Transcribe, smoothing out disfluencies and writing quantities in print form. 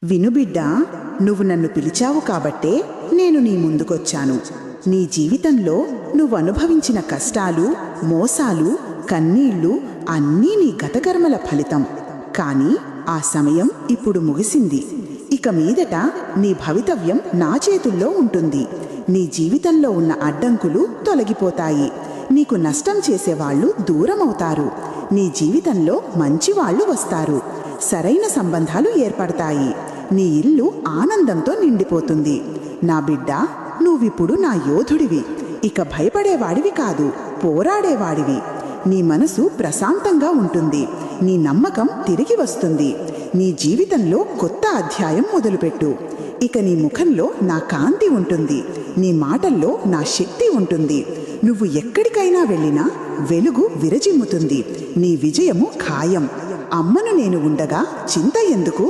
విను బిడ్డా, నువ్వు నన్ను పిలిచావు కాబట్టే నేను నీ ముందుకొచ్చాను. నీ జీవితంలో నువ్వు అనుభవించిన కష్టాలు, మోసాలు, కన్నీళ్లు అన్నీ నీ గతకర్మల ఫలితం. కానీ ఆ సమయం ఇప్పుడు ముగిసింది. ఇక మీదట నీ భవితవ్యం నా చేతుల్లో ఉంటుంది. నీ జీవితంలో ఉన్న అడ్డంకులు తొలగిపోతాయి. నీకు నష్టం చేసేవాళ్లు దూరమవుతారు. నీ జీవితంలో మంచివాళ్లు వస్తారు. సరైన సంబంధాలు ఏర్పడతాయి. నీ ఇల్లు ఆనందంతో నిండిపోతుంది. నా బిడ్డ, నువ్విప్పుడు నా యోధుడివి. ఇక భయపడేవాడివి కాదు, పోరాడేవాడివి. నీ మనసు ప్రశాంతంగా ఉంటుంది. నీ నమ్మకం తిరిగి వస్తుంది. నీ జీవితంలో కొత్త అధ్యాయం మొదలుపెట్టు. ఇక నీ ముఖంలో నా కాంతి ఉంటుంది. నీ మాటల్లో నా శక్తి ఉంటుంది. నువ్వు ఎక్కడికైనా వెళ్ళినా వెలుగు విరజిమ్ముతుంది. నీ విజయము ఖాయం. అమ్మను నేను ఉండగా చింత ఎందుకు?